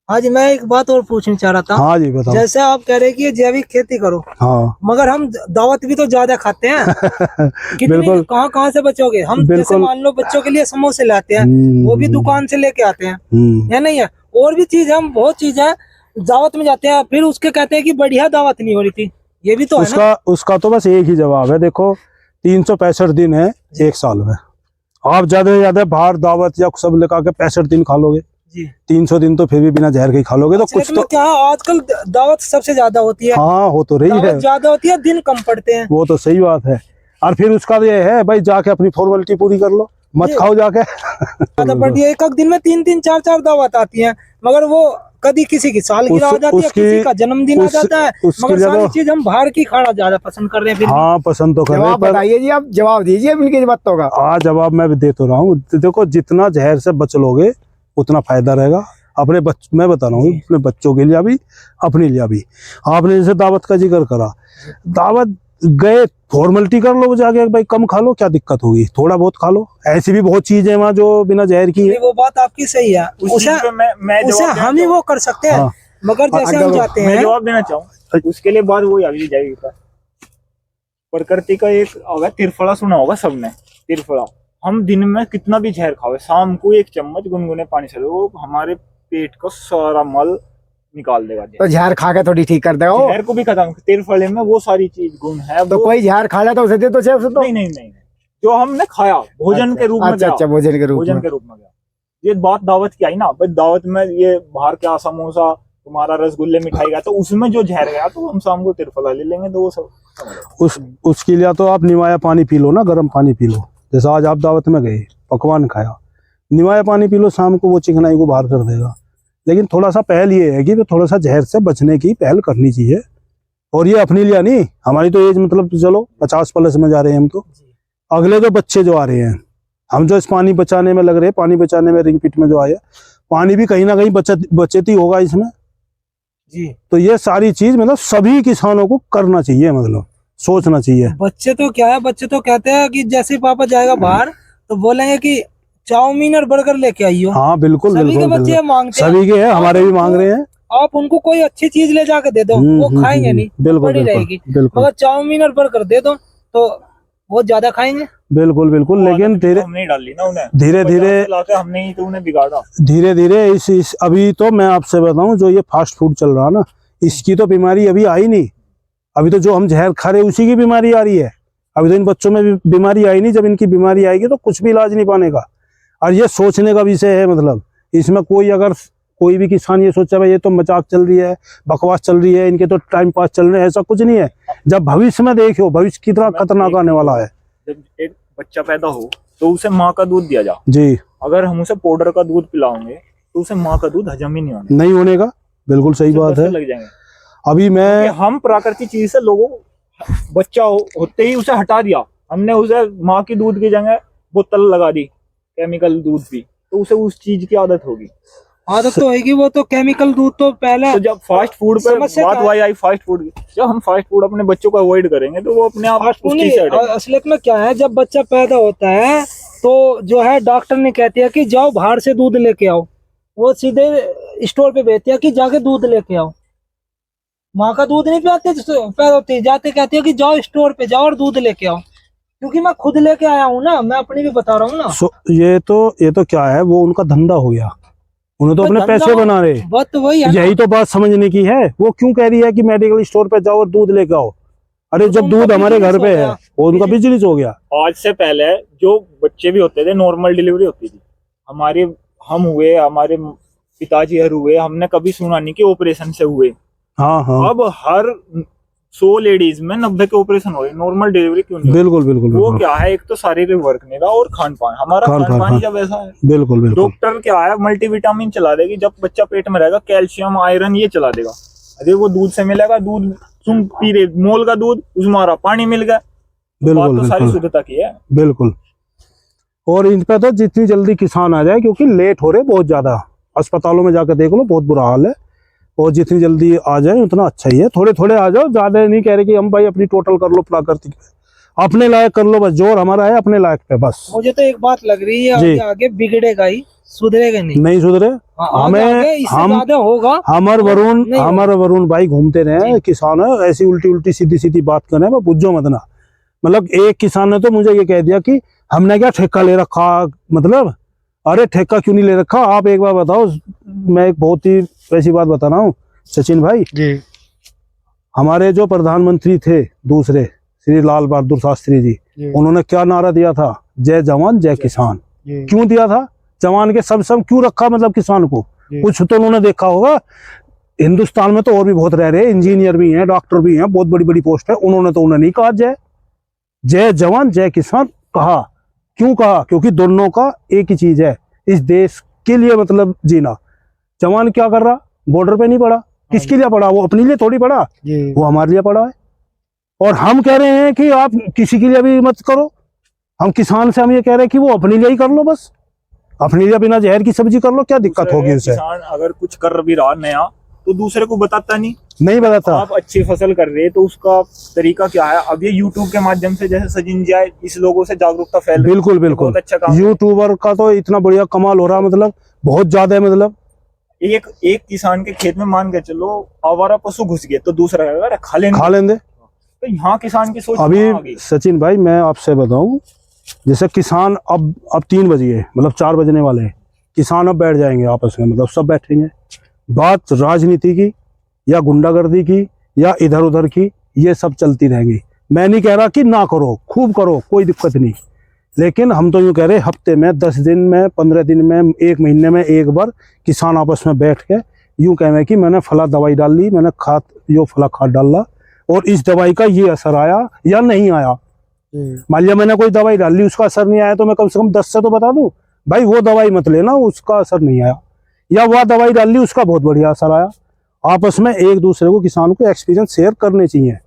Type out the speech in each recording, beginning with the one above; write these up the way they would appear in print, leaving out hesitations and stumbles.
हाँ जी, मैं एक बात और पूछना चाह रहा था। हाँ जी बताओ। जैसे आप कह रहे हैं कि जैविक खेती करो, हाँ मगर हम दावत भी तो ज्यादा खाते हैं। कितनी बिल्कुल कहाँ से बचोगे हम? जैसे बिल्कुल। मान लो बच्चों के लिए समोसे लाते हैं, वो भी दुकान से लेके आते हैं, या नहीं है? और भी चीज, हम बहुत चीज है, दावत में जाते हैं, फिर उसके कहते हैं कि बढ़िया दावत नहीं हो रही थी। ये भी तो है ना। उसका तो बस एक ही जवाब है। देखो 365 दिन है एक साल में। आप ज्यादा से ज्यादा बाहर दावत या सब लगा के 65 दिन खा लोगे जी। 300 दिन तो फिर भी बिना जहर के ही खा लोगे। तो कुछ तो क्या आजकल दावत सबसे ज्यादा होती है। हाँ हो तो रही है, ज्यादा होती है, दिन कम पड़ते हैं। वो तो सही बात है। और फिर उसका ये है भाई, जाके अपनी फॉर्मेलिटी पूरी कर लो, मत खाओ जाके। ज्यादा बढ़िया, एक दिन में 3-3 4-4 दावत आती है, मगर वो कभी किसी की सालगिरह आ जाती है, किसी का जन्मदिन आ जाता है, मगर सारी चीज हम बाहर की खाना ज्यादा पसंद कर रहे हैं। फिर हाँ पसंद तो कर रहे हैं। बताइए जी, आप जवाब दीजिए इनकी बातों का। हाँ जवाब मैं भी दे तो रहा हूँ। देखो जितना जहर से बच लोगे उतना फायदा रहेगा अपने मैं बता रहा हूँ अपने बच्चों के लिए भी, अपने लिए भी। आपने जैसे दावत का जिक्र करा, दावत गए फॉर्मेलिटी कर लो जाके, भाई कम खा लो, क्या दिक्कत होगी, थोड़ा बहुत खा लो। ऐसी भी बहुत चीजें वहाँ जो बिना जहर की है। वो बात आपकी सही है, उसे हम ही वो कर सकते हैं। मगर जैसे हम जाते हैं, मैं जवाब देना चाहूँ उसके लिए बात वही आगे जाएगी। प्रकृति का एक होगा त्रिफला, सुना होगा सबने, त्रिफला। हम दिन में कितना भी जहर खाओ, शाम को 1 चम्मच गुनगुने पानी से वो हमारे पेट का सारा मल निकाल देगा। तो जहर खा के थोड़ी ठीक कर देगा, जहर को भी खत्म। त्रिफले में वो सारी चीज गुण है। तो कोई जहर खा ले तो उसे दे तो तो नहीं, जो हमने खाया भोजन के रूप में, अच्छा भोजन के रूप में गया। ये बात दावत की आई ना भाई, दावत में ये बाहर क्या समोसा, तुम्हारा रसगुल्ले, मिठाई का, तो उसमें जो जहर गया तो हम शाम को त्रिफला ले लेंगे, तो वो सब उसके लिए तो आप निवाया पानी पी लो ना, गर्म पानी पी लो। जैसा आज आप दावत में गए, पकवान खाया, निवाया पानी पी लो, शाम को वो चिकनाई को बाहर कर देगा। लेकिन थोड़ा सा पहल ये है कि थोड़ा सा जहर से बचने की पहल करनी चाहिए। और ये अपने लिए नहीं, हमारी तो एज मतलब चलो 50+ में जा रहे हैं हम, तो अगले जो बच्चे जो आ रहे हैं, हम जो इस पानी बचाने में लग रहे हैं, पानी बचाने में रिंग पिट में जो आए, पानी भी कहीं ना कहीं बचत ही होगा इसमें जी। तो ये सारी चीज मतलब सभी किसानों को करना चाहिए, मतलब सोचना चाहिए। बच्चे तो क्या है, बच्चे तो कहते हैं कि जैसे पापा जाएगा बाहर तो बोलेंगे कि चाउमीन और बर्गर लेके आइयो। हाँ बिल्कुल सभी के बच्चे मांगते हैं, सभी के हैं, हमारे भी मांग रहे हैं। आप उनको कोई अच्छी चीज ले जाके दे दो, वो खाएंगे नहीं, बिल्कुल रहेगी। मगर चाउमीन और बर्गर दे दो तो वो ज्यादा खाएंगे। बिल्कुल लेकिन हमने डाली ना उन्हें, धीरे हमने ही तो उन्हें बिगाड़ा। धीरे इस अभी तो मैं आपसे बताऊं, जो ये फास्ट फूड चल रहा ना, इसकी तो बीमारी अभी आई नहीं। अभी तो जो हम जहर खा रहे उसी की बीमारी आ रही है। अभी तो इन बच्चों में भी बीमारी आई नहीं। जब इनकी बीमारी आएगी तो कुछ भी इलाज नहीं पाने का। और ये सोचने का विषय है, मतलब इसमें अगर कोई भी किसान ये सोचा भाई ये तो मजाक चल रही है, बकवास चल रही है, इनके तो टाइम पास चल रहे हैं, ऐसा कुछ नहीं है। जब भविष्य में देखो भविष्य कितना खतरनाक आने वाला है। जब एक बच्चा पैदा हो तो उसे माँ का दूध दिया जा जी। अगर हम उसे पाउडर का दूध पिलाओगे तो उसे माँ का दूध हजम ही नहीं होने का। बिल्कुल सही बात है। लग जाएंगे। अभी मैं हम प्राकृतिक चीज से लोगों बच्चा होते ही उसे हटा दिया हमने, उसे माँ की दूध की जगह बोतल लगा दी केमिकल दूध की, तो उसे उस चीज की आदत होगी। आदत तो होगी, वो तो केमिकल दूध तो पहले। तो जब फास्ट फूड पे बात वही आई, फास्ट फूड की, जब हम फास्ट फूड अपने बच्चों को अवॉइड करेंगे तो वो अपने आप असलियत में क्या है, जब बच्चा पैदा होता है तो जो है डॉक्टर ने कहती है कि जाओ बाहर से दूध लेके आओ, वो सीधे स्टोर पे भेजती है कि जाके दूध लेके आओ। माँ का दूध नहीं पिलाते, पैदा होते जाते कहती है कि जाओ स्टोर पे जाओ और दूध लेके आओ। क्योंकि मैं खुद लेके आया हूँ ना, मैं अपनी भी बता रहा हूँ ना। ये तो क्या है, वो उनका धंधा हो गया, उन्हें तो अपने पैसे बना रहे। बात तो वही है, यही तो बात समझने की है। वो क्यों कह रही है कि मेडिकल स्टोर पे जाओ और दूध लेके आओ? अरे जब दूध हमारे घर पे है, वो उनका बिजनेस हो गया। आज से पहले जो बच्चे भी होते थे नॉर्मल डिलीवरी होती थी, हम हुए, हमारे पिताजी हुए, हमने कभी सुना नहीं कि ऑपरेशन से हुए। हाँ। अब हर 100 लेडीज में 90 के ऑपरेशन हो रहे, नॉर्मल डिलीवरी क्यों नहीं? बिल्कुल वो क्या है, एक तो शारीरिक वर्क नहीं रहा और खान पान, हमारा खान पान जब ऐसा है। बिल्कुल डॉक्टर क्या है, मल्टीविटामिन चला देगी, जब बच्चा पेट में रहेगा कैल्शियम आयरन ये चला देगा। अरे वो दूध से मिलेगा, दूध तुम पी रहे मोल का दूध, उसमें हमारा पानी मिल गया। बात तो सारी शुद्धता की है। बिल्कुल। और इन पे तो जितनी जल्दी किसान आ जाए, क्योंकि लेट हो रहे बहुत ज्यादा, अस्पतालों में जाकर देख लो बहुत बुरा हाल है। और जितनी जल्दी आ जाए उतना अच्छा ही है। थोड़े थोड़े आ जाओ, ज्यादा नहीं कह रहे कि हम भाई अपनी टोटल कर लो प्राकृतिक, अपने लायक कर लो बस। जोर हमारा है अपने लायक पे बस। मुझे तो एक बात लग रही है, आगे बिगड़ेगा ही। सुधरेगा नहीं। नहीं सुधरे। आगे आगे इससे ज्यादा होगा। हमर वरुण नहीं हमर वरुण भाई घूमते रहे किसान है, ऐसी उल्टी उल्टी सीधी सीधी बात कर रहे हैं, बुझो मत ना। मतलब एक किसान ने तो मुझे ये कह दिया कि हमने क्या ठेका ले रखा, मतलब अरे ठेका क्यों नहीं ले रखा। आप एक बार बताओ, मैं एक बहुत ही वैसी बात बता रहा हूँ सचिन भाई जी, हमारे जो प्रधानमंत्री थे दूसरे श्री लाल बहादुर शास्त्री जी, उन्होंने क्या नारा दिया था, जय जवान जय किसान। क्यों दिया था, जवान के सब क्यों रखा, मतलब किसान को कुछ तो उन्होंने देखा होगा। हिंदुस्तान में तो और भी बहुत रह रहे हैं, इंजीनियर भी हैं, डॉक्टर भी हैं, बहुत बड़ी बड़ी पोस्ट है, उन्होंने तो उन्हें नहीं कहा जय जवान जय किसान कहा। क्यों कहा, क्योंकि दोनों का एक ही चीज है, इस देश के लिए मतलब जीना। जवान क्या कर रहा, बॉर्डर पे नहीं पड़ा, किसके लिए पड़ा, वो अपने लिए थोड़ी पड़ा, वो हमारे लिए पड़ा है। और हम कह रहे हैं कि आप किसी के लिए भी मत करो, हम किसान से हम ये कह रहे हैं कि वो अपने लिए ही कर लो, बस अपने लिए बिना जहर की सब्जी कर लो, क्या दिक्कत होगी उससे। किसान अगर कुछ कर भी रहा नया तो दूसरे को बताता नहीं बताता। आप अच्छी फसल कर रहे तो उसका तरीका क्या है। अब ये यूट्यूब के माध्यम से जैसे सचिन जी आए, इस लोगों से जागरूकता फैल रही है। बिल्कुल बिल्कुल, बहुत अच्छा काम। यूट्यूबर का तो इतना बढ़िया कमाल हो रहा है, मतलब बहुत ज्यादा है। मतलब एक किसान के खेत में मान के चलो आवारा पशु घुस गए तो दूसरा कहेगा खा लेंगे। तो यहाँ किसान की सोच अभी सचिन भाई मैं आपसे बताऊं, जैसे किसान अब 3 बजे मतलब 4 बजने वाले हैं, किसान अब बैठ जाएंगे आपस में, मतलब सब बैठेंगे, बात राजनीति की या गुंडागर्दी की या इधर उधर की, ये सब चलती रहेंगी। मैं नहीं कह रहा कि ना करो, खूब करो, कोई दिक्कत नहीं, लेकिन हम तो यूँ कह रहे हफ्ते में 10 दिन में 15 दिन में 1 महीने में एक बार किसान आपस में बैठ के यूँ कह रहे कि मैंने फला दवाई डाल ली, मैंने फला खाद डाला और इस दवाई का ये असर आया या नहीं आया। मान लिया मैंने कोई दवाई डाल ली, उसका असर नहीं आया, तो मैं कम से कम 10 से तो बता दूं भाई वो दवाई मत लेना, उसका असर नहीं आया, या वह दवाई डाल ली उसका बहुत बढ़िया असर आया। आपस में एक दूसरे को किसान को एक्सपीरियंस शेयर करने चाहिए।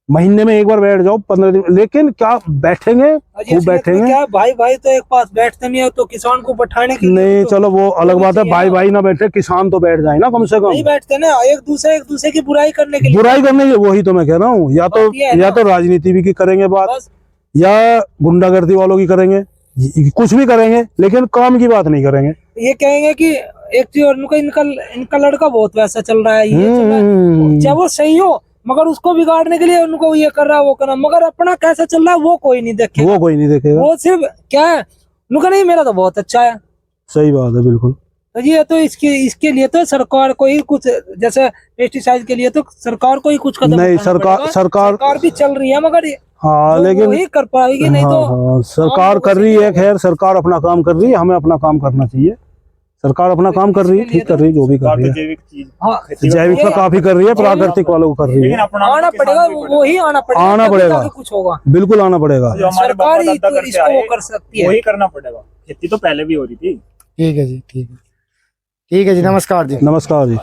महीने में एक बार बैठ जाओ, 15 दिन, लेकिन क्या बैठेंगे, खूब बैठेंगे क्या भाई भाई तो एक पास बैठते नहीं है, तो किसान को बैठाने के नहीं, तो चलो वो अलग बात है, भाई भाई ना बैठे, किसान तो बैठ जाए ना कम से कम। नहीं बैठते ना, एक दूसरे की बुराई करने के लिए। बुराई करने की, वही तो मैं कह रहा हूँ, या तो राजनीति भी की करेंगे बात, या गुंडागर्दी वालों की करेंगे, कुछ भी करेंगे, लेकिन काम की बात नहीं करेंगे। ये कहेंगे कि एक चीज और इनका लड़का बहुत वैसा चल रहा है, ये चल रहा है, चाहे वो सही हो, मगर उसको बिगाड़ने के लिए उनको ये कर रहा है वो कर रहा है, मगर अपना कैसा चल रहा है वो कोई नहीं देखेगा, वो सिर्फ क्या है उनका, नहीं मेरा तो बहुत अच्छा है। सही बात है, बिल्कुल। तो ये तो इसके लिए तो सरकार को ही कुछ, जैसे पेस्टिसाइड के लिए तो सरकार को ही कुछ कदम नहीं, सरकार भी चल रही है, मगर हाँ, लेकिन वही कर पाएगी, नहीं तो हाँ, सरकार कर रही है, खैर सरकार अपना काम कर रही है, हमें अपना काम करना चाहिए। सरकार अपना काम कर रही है, ठीक कर रही है, जो भी कर रही है, जैविक का काफी कर रही है, प्राकृतिक वालों को कर रही है। आना पड़ेगा, वही आना पड़ेगा, कुछ होगा, बिल्कुल आना पड़ेगा। सरकार ही तो इसको वो कर सकती है, वही करना पड़ेगा। खेती तो पहले भी हो रही थी। ठीक है जी, ठीक है जी, नमस्कार जी। नमस्कार जी।